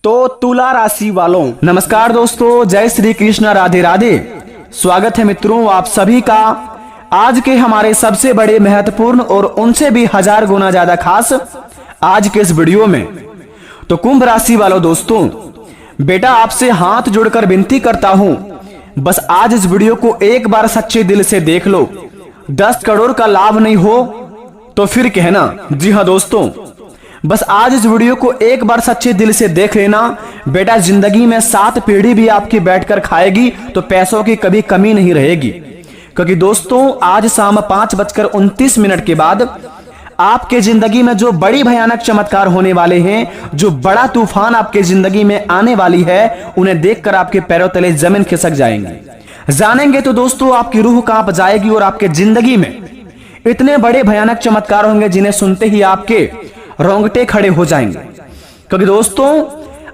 तो तुला राशि वालों, नमस्कार दोस्तों, जय श्री कृष्ण, राधे राधे। स्वागत है मित्रों आप सभी का आज के हमारे सबसे बड़े, महत्वपूर्ण और उनसे भी 1000 गुना ज्यादा खास आज के इस वीडियो में। तो कुंभ राशि वालों दोस्तों, बेटा आपसे हाथ जोड़कर विनती करता हूं, बस आज इस वीडियो को एक बार सच्चे दिल से देख लो। 10 करोड़ का लाभ नहीं हो तो फिर कहना। जी हां दोस्तों, बस आज इस वीडियो को एक बार सच्चे दिल से देख लेना। बेटा जिंदगी में 7 पीढ़ी भी आपकी बैठकर खाएगी तो पैसों की कभी कमी नहीं रहेगी। क्योंकि दोस्तों आज शाम 5:29 के बाद आपके जिंदगी में जो बड़ी भयानक चमत्कार होने वाले हैं, जो बड़ा तूफान आपके जिंदगी में आने वाली है, उन्हें देखकर आपके पैरों तले जमीन खिसक जाएंगे। जानेंगे तो दोस्तों आपकी रूह कांप जाएगी और आपके जिंदगी में इतने बड़े भयानक चमत्कार होंगे जिन्हें सुनते ही आपके रोंगटे खड़े हो जाएंगे। क्योंकि दोस्तों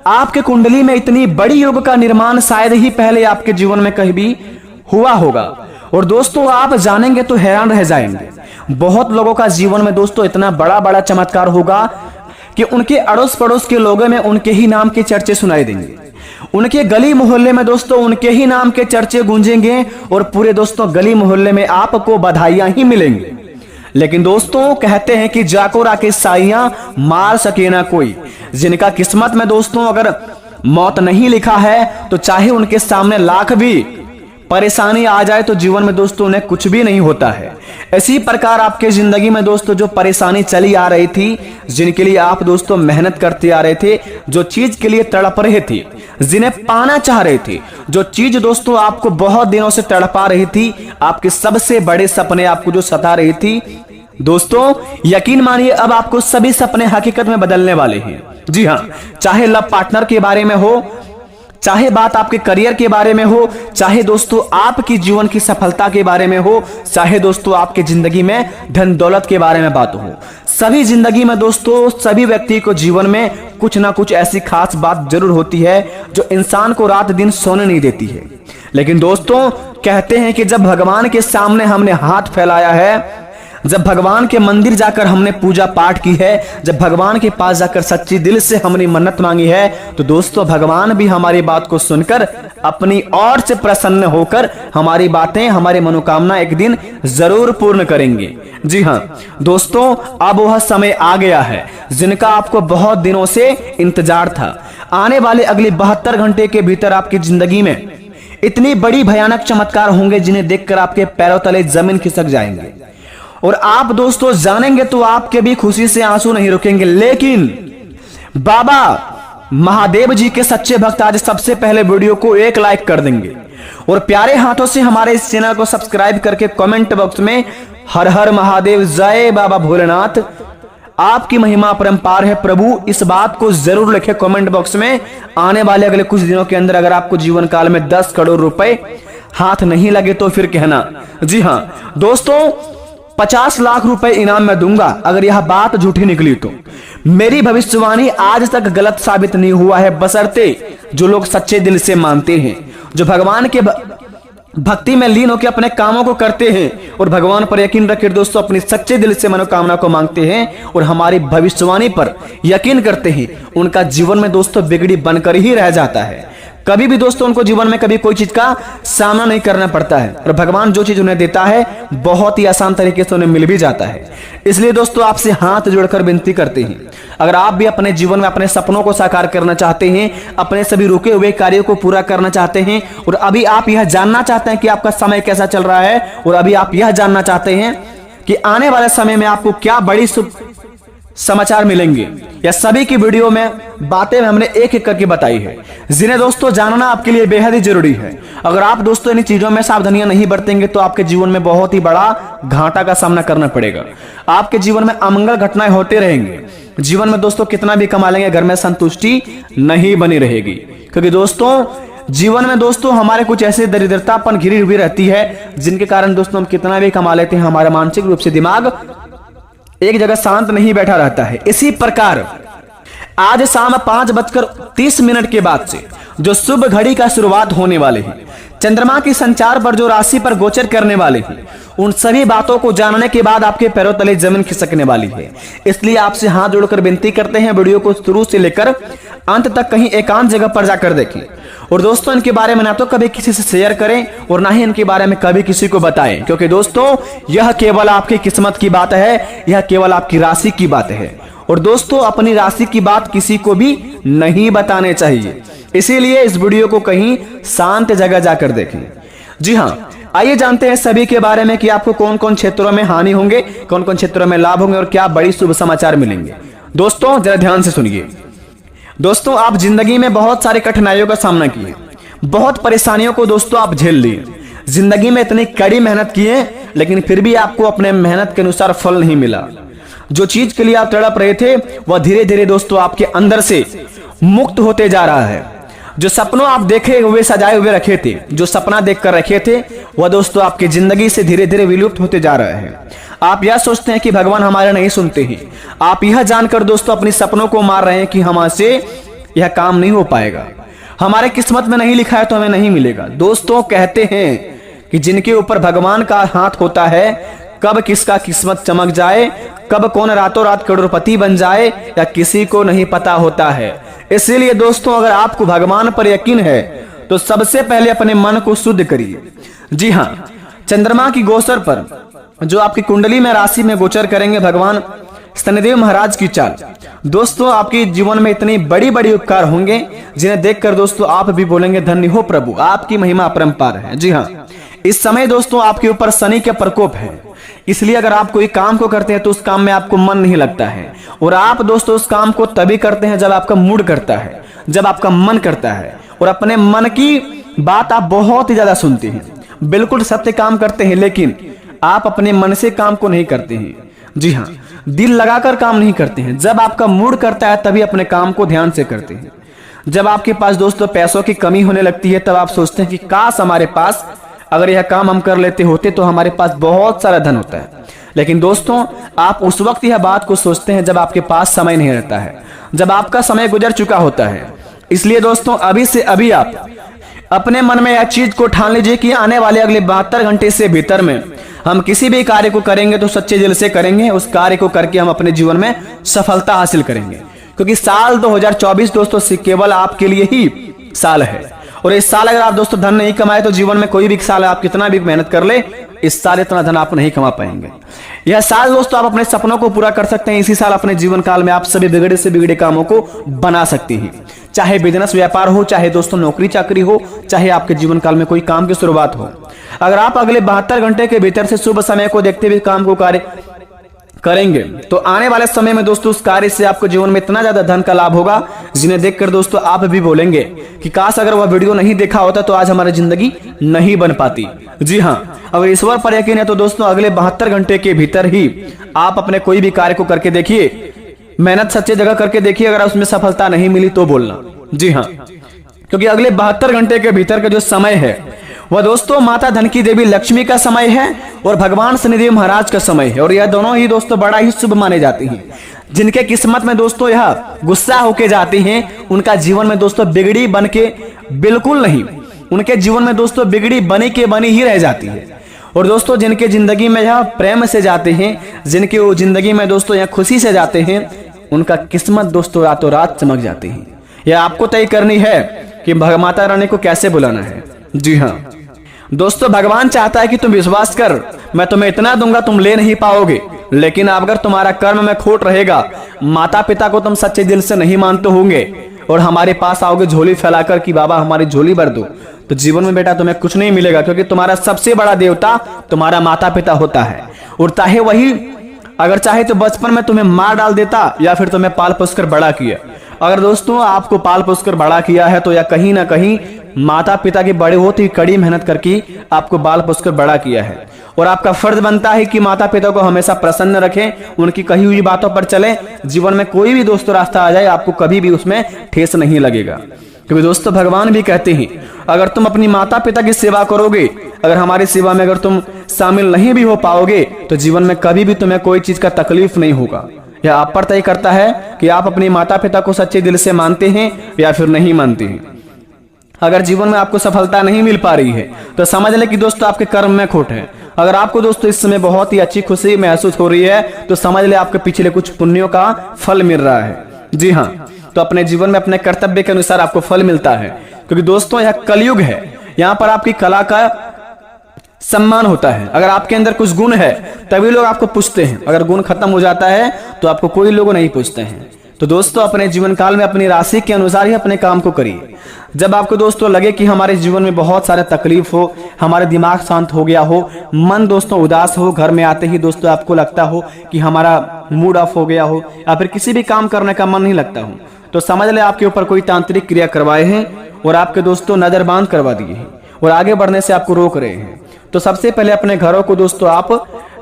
आपके कुंडली में इतनी बड़ी योग का निर्माण शायद ही पहले आपके जीवन में कहीं भी हुआ होगा। और दोस्तों आप जानेंगे तो हैरान रह जाएंगे। बहुत लोगों का जीवन में दोस्तों इतना बड़ा बड़ा चमत्कार होगा कि उनके अड़ोस पड़ोस के लोगों में उनके ही नाम के चर्चे सुनाई देंगे। उनके गली मोहल्ले में दोस्तों उनके ही नाम के चर्चे गूंजेंगे और पूरे दोस्तों गली मोहल्ले में आपको बधाइयां ही मिलेंगी। लेकिन दोस्तों कहते हैं कि जाको राके साइयां मार सके ना कोई। जिनका किस्मत में दोस्तों अगर मौत नहीं लिखा है तो चाहे उनके सामने लाख भी परेशानी आ जाए तो जीवन में दोस्तों उन्हें कुछ भी नहीं होता है। इसी प्रकार आपके जिंदगी में दोस्तों जो परेशानी चली आ रही थी, जिनके लिए आप दोस्तों मेहनत करते आ रहे थे, जो चीज के लिए तड़प रहे थे, जिन्हें पाना चाह रहे थे, जो चीज दोस्तों आपको बहुत दिनों से तड़पा रही थी, आपके सबसे बड़े सपने आपको जो सता रही थी, दोस्तों यकीन मानिए अब आपको सभी सपने हकीकत में बदलने वाले हैं। जी हां, चाहे लव पार्टनर के बारे में हो, चाहे बात आपके करियर के बारे में हो, चाहे दोस्तों आपकी जीवन की सफलता के बारे में हो, चाहे दोस्तों आपके जिंदगी में धन दौलत के बारे में बात हो, सभी जिंदगी में दोस्तों सभी व्यक्ति को जीवन में कुछ ना कुछ ऐसी खास बात जरूर होती है जो इंसान को रात दिन सोने नहीं देती है। लेकिन दोस्तों कहते हैं कि जब भगवान के सामने हमने हाथ फैलाया है, जब भगवान के मंदिर जाकर हमने पूजा पाठ की है, जब भगवान के पास जाकर सच्ची दिल से हमने मन्नत मांगी है, तो दोस्तों भगवान भी हमारी बात को सुनकर अपनी ओर से प्रसन्न होकर हमारी बातें, हमारी मनोकामना एक दिन जरूर पूर्ण करेंगे। जी हां दोस्तों, अब वह समय आ गया है जिनका आपको बहुत दिनों से इंतजार था। आने वाले अगले 72 घंटे के भीतर आपकी जिंदगी में इतनी बड़ी भयानक चमत्कार होंगे जिन्हें देखकर आपके पैरों तले जमीन खिसक जाएंगे। और आप दोस्तों जानेंगे तो आपके भी खुशी से आंसू नहीं रुकेंगे। लेकिन बाबा महादेव जी के सच्चे भक्त आज सबसे पहले वीडियो को 1 लाइक कर देंगे और प्यारे हाथों से हमारे इस चैनल को सब्सक्राइब करके कमेंट बॉक्स में हर हर महादेव, जय बाबा भोलेनाथ, आपकी महिमा परंपार है प्रभु, इस बात को जरूर लिखे कमेंट बॉक्स में। आने वाले अगले कुछ दिनों के अंदर अगर आपको जीवन काल में 10 करोड़ रुपए हाथ नहीं लगे तो फिर कहना। जी हां दोस्तों, 50 लाख रुपए इनाम में दूंगा अगर यह बात झूठी निकली तो। मेरी भविष्यवाणी आज तक गलत साबित नहीं हुआ है, बशर्ते जो लोग सच्चे दिल से मानते हैं, जो भगवान के भक्ति में लीन होकर अपने कामों को करते हैं और भगवान पर यकीन रखकर दोस्तों अपनी सच्चे दिल से मनोकामना को मांगते हैं और हमारी भविष्यवाणी पर यकीन करते हैं, उनका जीवन में दोस्तों बिगड़ी बनकर ही रह जाता है। कभी भी दोस्तों उनको जीवन में कभी कोई चीज का सामना नहीं करना पड़ता है और भगवान जो चीज उन्हें देता है बहुत ही आसान तरीके से उन्हें मिल भी जाता है। इसलिए दोस्तों आपसे हाथ जोड़कर विनती करते हैं, अगर आप भी अपने जीवन में अपने सपनों को साकार करना चाहते हैं, अपने सभी रुके हुए कार्यों को पूरा करना चाहते हैं और अभी आप यह जानना चाहते हैं कि आपका समय कैसा चल रहा है और अभी आप यह जानना चाहते हैं कि आने वाले समय में आपको क्या बड़ी शुभ समाचार मिलेंगे, या सभी की वीडियो में बातें हमने एक एक करके बताई है, जिन्हें दोस्तों जानना आपके लिए बेहद ही जरूरी है। अगर आप दोस्तों इन चीजों में सावधानियां नहीं बरतेंगे तो आपके जीवन में बहुत ही बड़ा घाटा का सामना करना पड़ेगा। आपके जीवन में अमंगल घटनाएं होते रहेंगे। जीवन में दोस्तों कितना भी कमा लेंगे, घर में संतुष्टि नहीं बनी रहेगी। क्योंकि दोस्तों जीवन में दोस्तों हमारे कुछ ऐसे दरिद्रतापन घिरी हुई रहती है जिनके कारण दोस्तों हम कितना भी कमा लेते हैं, हमारा मानसिक रूप से दिमाग एक जगह शांत नहीं बैठा रहता है। इसी प्रकार आज शाम 5:30 के बाद से जो शुभ घड़ी का शुरुआत होने वाले हैं, चंद्रमा की संचार पर जो राशि पर गोचर करने वाले हैं, उन सभी बातों को जानने के बाद आपके पैरों तले जमीन खिसकने वाली है। इसलिए आपसे हाथ जोड़कर विनती करते हैं, वीडियो को शुरू से लेकर अंत तक कहीं एकांत जगह पर जाकर देखें। और दोस्तों इनके बारे में ना तो कभी किसी से शेयर करें और ना ही इनके बारे में कभी किसी को बताएं, क्योंकि दोस्तों यह केवल आपकी किस्मत की बात है, यह केवल आपकी राशि की बात है। और दोस्तों अपनी राशि की बात किसी को भी नहीं बताने चाहिए, इसीलिए इस वीडियो को कहीं शांत जगह जाकर देखें। जी हाँ, आइए जानते हैं सभी के बारे में कि आपको कौन कौन क्षेत्रों में हानि होंगे, कौन कौन क्षेत्रों में लाभ होंगे और क्या बड़ी शुभ समाचार मिलेंगे। दोस्तों जरा ध्यान से सुनिए। दोस्तों आप जिंदगी में बहुत सारी कठिनाइयों का सामना किए, बहुत परेशानियों को दोस्तों आप झेल लिए, जिंदगी में इतनी कड़ी मेहनत किए, लेकिन फिर भी आपको अपने मेहनत के अनुसार फल नहीं मिला। जो चीज के लिए आप तड़प रहे थे वह धीरे धीरे दोस्तों आपके अंदर से मुक्त होते जा रहा है। जो सपनों आप देखे हुए सजाए हुए रखे थे, जो सपना देखकर रखे थे, वह दोस्तों आपकी जिंदगी से धीरे धीरे विलुप्त होते जा रहे हैं। आप यह सोचते हैं कि भगवान हमारे नहीं सुनते हैं, आप यह जानकर दोस्तों अपने सपनों को मार रहे हैं कि हमसे यह काम नहीं हो पाएगा, हमारे किस्मत में नहीं लिखा है तो हमें नहीं मिलेगा। दोस्तों कहते हैं कि जिनके ऊपर भगवान का हाथ होता है, कब किसका किस्मत चमक जाए, कब कौन रातों रात करोड़पति बन जाए या किसी को नहीं पता होता है। इसीलिए दोस्तों अगर आपको भगवान पर यकीन है तो सबसे पहले अपने मन को शुद्ध करिए। जी हाँ, चंद्रमा की गोचर पर जो आपकी कुंडली में राशि में गोचर करेंगे भगवान शनिदेव महाराज की चाल, दोस्तों आपके जीवन में इतनी बड़ी बड़ी उपकार होंगे जिन्हें देखकर दोस्तों आप भी बोलेंगे धन्य हो प्रभु, आपकी महिमा अपरंपार है। जी हाँ, इस समय दोस्तों आपके ऊपर शनि का प्रकोप है, इसलिए अगर आप कोई काम को करते हैं तो उस काम में आपको मन नहीं लगता है। और आप दोस्तों उस काम को तभी करते हैं जब आपका मूड करता है, जब आपका मन करता है, और अपने मन की बात आप बहुत ही ज्यादा सुनते हैं, बिल्कुल सत्य काम करते हैं, लेकिन आप अपने मन से काम को नहीं करते हैं। जी हाँ, दिल लगाकर काम नहीं करते हैं। जब आपका मूड करता है तभी अपने काम को ध्यान से करते हैं। जब आपके पास दोस्तों पैसों की कमी होने लगती है तब आप सोचते हैं कि काश हमारे पास अगर यह काम हम कर लेते होते तो हमारे पास बहुत सारा धन होता है। लेकिन दोस्तों आप उस वक्त यह बात को सोचते हैं जब आपके पास समय नहीं रहता है, जब आपका समय गुजर चुका होता है। इसलिए दोस्तों अभी से अभी आप अपने मन में यह चीज को ठान लीजिए कि आने वाले अगले 72 घंटे से भीतर में हम किसी भी कार्य को करेंगे तो सच्चे दिल से करेंगे, उस कार्य को करके हम अपने जीवन में सफलता हासिल करेंगे। क्योंकि साल 2024 दोस्तों केवल आपके लिए ही साल है। और इस साल अगर आप दोस्तों धन नहीं कमाए तो जीवन में कोई भी साल आप कितना भी मेहनत कर ले, इस साल इतना धन आप नहीं कमा पाएंगे। यह साल दोस्तों आप अपने सपनों को पूरा कर सकते हैं। इसी साल अपने जीवन काल में आप सभी बिगड़े से बिगड़े कामों को बना सकते हैं, चाहे बिजनेस व्यापार हो, चाहे दोस्तों नौकरी चाकरी हो, चाहे आपके जीवन काल में कोई काम की शुरुआत हो। अगर आप अगले 72 घंटे के भीतर से शुभ समय को देखते हुए काम को कार्य करेंगे तो आने वाले समय में दोस्तों उस कार्य से आपको जीवन में इतना ज्यादा धन का लाभ होगा जिन्हें देखकर दोस्तों आप भी बोलेंगे कि काश अगर वह वीडियो नहीं देखा होता तो आज हमारी जिंदगी नहीं बन पाती। जी हाँ, अगर ईश्वर पर यकीन है तो दोस्तों अगले 72 घंटे के भीतर ही आप अपने कोई भी कार्य को करके देखिए, मेहनत सच्चे जगह करके देखिए, अगर उसमें सफलता नहीं मिली तो बोलना। जी हाँ, क्योंकि अगले 72 घंटे के भीतर का जो समय है वह दोस्तों माता धन की देवी लक्ष्मी का समय है और भगवान शनिदेव महाराज का समय है। और यह दोनों ही दोस्तों बड़ा ही शुभ माने जाते हैं। जिनके किस्मत में दोस्तों यह गुस्सा होके जाते हैं उनका जीवन में दोस्तों बिगड़ी बन के बिल्कुल नहीं, उनके जीवन में दोस्तों बिगड़ी बनी के बनी ही रह जाती है। और दोस्तों जिनके जिंदगी में यह प्रेम से जाते हैं, जिनके वो जिंदगी में दोस्तों यह खुशी से जाते हैं, उनका किस्मत दोस्तों रातों रात चमक जाती है। यह आपको तय करनी है कि माता रानी को कैसे बुलाना है। जी हाँ दोस्तों, भगवान चाहता है कि तुम विश्वास कर, मैं तुम्हें इतना दूंगा तुम ले नहीं पाओगे। लेकिन अगर तुम्हारा कर्म में खोट रहेगा, माता पिता को तुम सच्चे दिल से नहीं मानते होंगे और हमारे पास आओगे झोली फैलाकर कि बाबा हमारी झोली भर दो, तो जीवन में बेटा तुम्हें कुछ नहीं मिलेगा। क्योंकि तुम्हारा सबसे बड़ा देवता तुम्हारा माता पिता होता है। और चाहे वही अगर चाहे तो बचपन में तुम्हें मार डाल देता या फिर तुम्हें पाल पोस कर बड़ा किया। अगर दोस्तों आपको पाल पोस कर बड़ा किया है तो या कहीं ना कहीं माता पिता की बड़े होते ही कड़ी मेहनत करके आपको बाल पोस कर बड़ा किया है। और आपका फर्ज बनता है कि माता पिता को हमेशा प्रसन्न रखें, उनकी कही हुई बातों पर चलें। जीवन में कोई भी दोस्तों रास्ता आ जाए आपको कभी भी उसमें ठेस नहीं लगेगा। क्योंकि दोस्तों भगवान भी कहते हैं अगर तुम अपनी माता पिता की सेवा करोगे, अगर हमारी सेवा में अगर तुम शामिल नहीं भी हो पाओगे तो जीवन में कभी भी तुम्हें कोई चीज का तकलीफ नहीं होगा। यह आप पर तय करता है कि आप अपने माता पिता को सच्चे दिल से मानते हैं या फिर नहीं मानते हैं। अगर जीवन में आपको सफलता नहीं मिल पा रही है तो समझ ले कि दोस्तों आपके कर्म में खोट है। अगर आपको दोस्तों इस समय बहुत ही अच्छी खुशी महसूस हो रही है तो समझ ले आपके पिछले कुछ पुण्यों का फल मिल रहा है। जी हाँ, तो अपने जीवन में अपने कर्तव्य के अनुसार आपको फल मिलता है। क्योंकि दोस्तों यह कलयुग है, यहाँ पर आपकी कला का सम्मान होता है। अगर आपके अंदर कुछ गुण है तभी लोग आपको पूछते हैं, अगर गुण खत्म हो जाता है तो आपको कोई लोग नहीं पूछते हैं। तो दोस्तों अपने जीवन काल में अपनी राशि के अनुसार ही अपने काम को करिए। जब आपको दोस्तों लगे कि हमारे जीवन में बहुत सारे तकलीफ हो, हमारे दिमाग शांत हो गया हो, मन दोस्तों उदास हो, घर में आते ही दोस्तों आपको लगता हो कि हमारा मूड ऑफ हो गया हो या फिर किसी भी काम करने का मन नहीं लगता हो, तो समझ ले आपके ऊपर कोई तांत्रिक क्रिया करवाए हैं और आपके दोस्तों नजर बांध करवा दिए हैं और आगे बढ़ने से आपको रोक रहे हैं। तो सबसे पहले अपने घरों को दोस्तों आप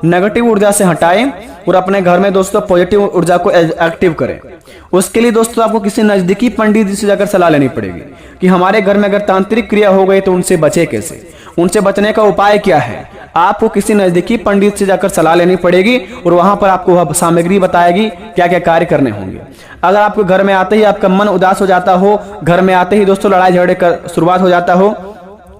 नेगेटिव ऊर्जा से हटाएं और अपने घर में दोस्तों पॉजिटिव ऊर्जा को एक्टिव करें। उसके लिए दोस्तों आपको किसी नजदीकी पंडित जी से जाकर सलाह लेनी पड़ेगी कि हमारे घर में अगर तांत्रिक क्रिया हो गई तो उनसे बचे कैसे, उनसे बचने का उपाय क्या है। आपको किसी नजदीकी पंडित से जाकर सलाह लेनी पड़ेगी और वहां पर आपको वह सामग्री बताएगी क्या क्या कार्य करने होंगे। अगर आपको घर में आते ही आपका मन उदास हो जाता हो, घर में आते ही दोस्तों लड़ाई झगड़े का शुरुआत हो जाता हो,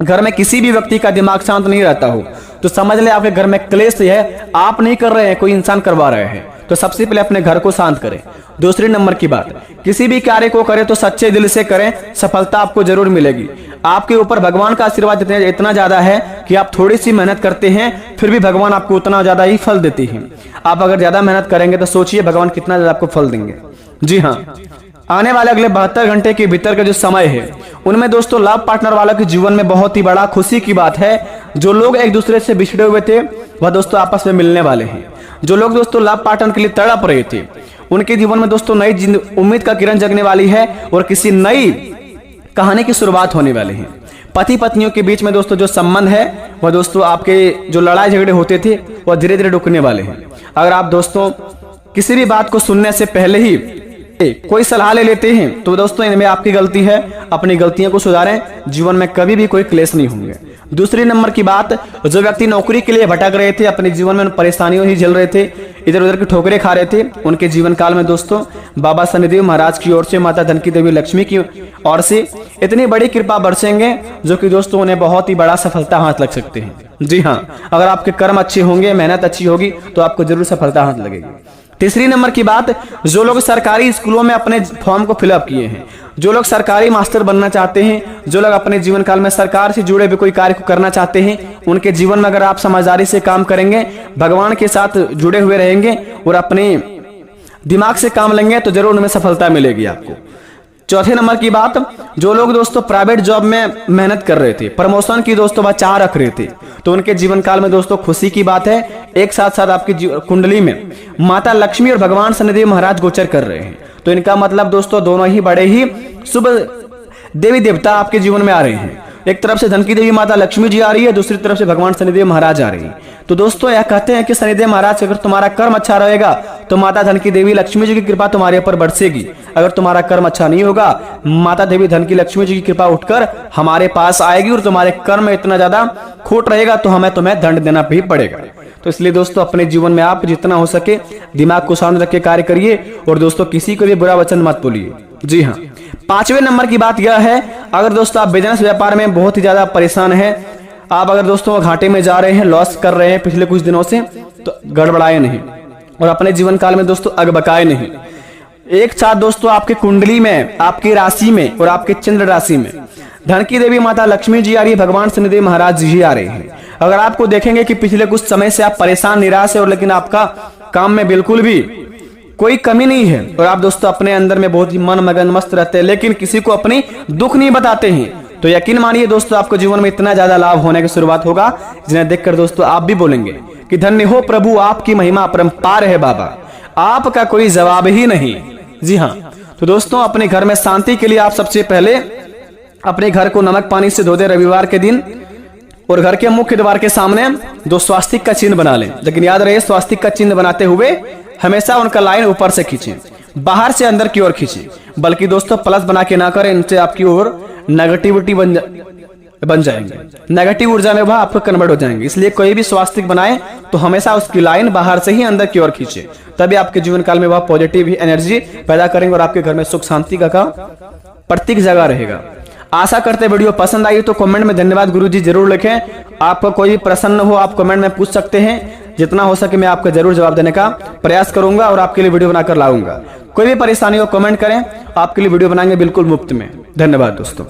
घर में किसी भी व्यक्ति का दिमाग शांत नहीं रहता हो, तो समझ ले आपके घर में क्लेश है, आप नहीं कर रहे हैं, कोई इंसान करवा रहे हैं। तो सबसे पहले अपने घर को शांत करें। दूसरी नंबर की बात, किसी भी कार्य को करें तो सच्चे दिल से करें, सफलता आपको जरूर मिलेगी। आपके ऊपर भगवान का आशीर्वाद इतना ज्यादा है कि आप थोड़ी सी मेहनत करते हैं फिर भी भगवान आपको उतना ज्यादा ही फल देती है। आप अगर ज्यादा मेहनत करेंगे तो सोचिए भगवान कितना ज्यादा आपको फल देंगे। जी हाँ, आने वाले अगले 72 घंटे के भीतर का जो समय है उनमें दोस्तों लव पार्टनर वालों के जीवन में बहुत ही बड़ा खुशी की बात है। जो लोग एक दूसरे से बिछड़े हुए थे वह दोस्तों आपस में मिलने वाले हैं। जो लोग दोस्तों लव पार्टनर के लिए तड़प रहे थे उनके जीवन में दोस्तों नई उम्मीद का किरण जगने वाली है और किसी नई कहानी की शुरुआत होने वाली है। पति पत्नियों के बीच में दोस्तों जो संबंध है वह दोस्तों आपके जो लड़ाई झगड़े होते थे वह धीरे धीरे रुकने वाले हैं। अगर आप दोस्तों किसी भी बात को सुनने से पहले ही कोई सलाह ले लेते हैं तो दोस्तों इनमें आपकी गलती है, अपनी गलतियों को सुधारें, जीवन में कभी भी कोई क्लेश नहीं होंगे। दूसरी नंबर की बात, जो व्यक्ति नौकरी के लिए भटक रहे थे, अपने जीवन में परेशानियों ही झेल रहे थे, इधर उधर की ठोकरें खा रहे थे, उनके जीवन काल में दोस्तों बाबा शनिदेव महाराज की ओर से, माता धनकी देवी लक्ष्मी की ओर से इतनी बड़ी कृपा बरसेंगे जो कि दोस्तों उन्हें बहुत ही बड़ा सफलता हाथ लग सकते हैं। जी हाँ, अगर आपके कर्म अच्छे होंगे, मेहनत अच्छी होगी तो आपको जरूर सफलता हाथ लगेगी। तीसरी नंबर की बात, जो लोग सरकारी स्कूलों में अपने फॉर्म को फिलअप किए हैं, जो लोग सरकारी मास्टर बनना चाहते हैं, जो लोग अपने जीवन काल में सरकार से जुड़े हुए कोई कार्य को करना चाहते हैं, उनके जीवन में अगर आप समझदारी से काम करेंगे, भगवान के साथ जुड़े हुए रहेंगे और अपने दिमाग से काम लेंगे तो जरूर उनमें सफलता मिलेगी आपको। चौथे नंबर की बात, जो लोग दोस्तों प्राइवेट जॉब में मेहनत कर रहे थे, प्रमोशन की दोस्तों चाह रख रहे थे, तो उनके जीवन काल में दोस्तों खुशी की बात है। एक साथ साथ आपकी कुंडली में माता लक्ष्मी और भगवान शनिदेव महाराज गोचर कर रहे हैं, तो इनका मतलब दोस्तों दोनों ही बड़े ही शुभ देवी देवता आपके जीवन में आ रहे हैं। एक तरफ से धनकी देवी माता लक्ष्मी जी आ रही है, दूसरी तरफ से भगवान शनिदेव महाराज आ रहे हैं। तो दोस्तों यह कहते हैं कि शनिदेव महाराज, अगर तुम्हारा कर्म अच्छा रहेगा तो माता धनकी देवी लक्ष्मी जी की कृपा तुम्हारे ऊपर बरसेगी। अगर तुम्हारा कर्म अच्छा नहीं होगा, माता देवी धनकी लक्ष्मी जी की कृपा उठकर हमारे पास आएगी और तुम्हारे कर्म में इतना ज्यादा खोट रहेगा तो हमें तुम्हें दंड देना भी पड़ेगा। तो इसलिए दोस्तों अपने जीवन में आप जितना हो सके दिमाग को शांत रख के कार्य करिए और दोस्तों किसी को भी बुरा वचन मत बोलिए। जी हाँ, पांचवें नंबर की बात यह है, अगर दोस्तों आप बिजनेस व्यापार में बहुत ही ज्यादा परेशान हैं, आप अगर दोस्तों घाटे में जा रहे हैं, लॉस कर रहे हैं पिछले कुछ दिनों से, तो गड़बड़ाए नहीं और अपने जीवन काल में दोस्तों अगबकाए नहीं। एक साथ दोस्तों आपकी कुंडली में, आपकी राशि में और आपके चंद्र राशि में धनकी देवी माता लक्ष्मी जी आ रही है, भगवान शनिदेव महाराज जी आ रहे हैं। अगर आपको देखेंगे कि पिछले कुछ समय से आप परेशान निराश है और लेकिन आपका काम में बिल्कुल भी कोई कमी नहीं है और आप दोस्तों अपने अंदर में बहुत ही मन मगन मस्त रहते हैं, लेकिन किसी को अपनी दुख नहीं बताते हैं, तो यकीन मानिए दोस्तों आपको जीवन में इतना ज्यादा लाभ होने की शुरुआत होगा जिन्हें देखकर दोस्तों आप भी बोलेंगे कि धन्य हो प्रभु, आपकी महिमा अपरंपार है बाबा, आपका कोई जवाब ही नहीं। जी हाँ, तो दोस्तों अपने घर में शांति के लिए आप सबसे पहले अपने घर को नमक पानी से धो दे रविवार के दिन और घर के मुख्य द्वार के सामने 2 स्वास्तिक का चिन्ह बना लें। लेकिन याद रहे, स्वास्तिक का चिन्ह बनाते हुए हमेशा उनका लाइन ऊपर से खींचें, बाहर से अंदर की ओर खींचें, बल्कि दोस्तों प्लस बना के ना करें, इनसे आपकी ओर नेगेटिविटी बन जाएंगे, नेगेटिव ऊर्जा में वह आपको कन्वर्ट हो जाएंगे। इसलिए कोई भी स्वास्तिक बनाए तो हमेशा उसकी लाइन बाहर से ही अंदर की ओर खींचे, तभी आपके जीवन काल में वह पॉजिटिव ही एनर्जी पैदा करेंगे और आपके घर में सुख शांति का प्रतीक जगह रहेगा। आशा करते वीडियो पसंद आई तो कमेंट में धन्यवाद गुरुजी जरूर लिखें। आपको कोई भी प्रश्न हो आप कमेंट में पूछ सकते हैं, जितना हो सके मैं आपको जरूर जवाब देने का प्रयास करूंगा और आपके लिए वीडियो बनाकर लाऊंगा। कोई भी परेशानी हो कमेंट करें, आपके लिए वीडियो बनाएंगे बिल्कुल मुफ्त में। धन्यवाद दोस्तों।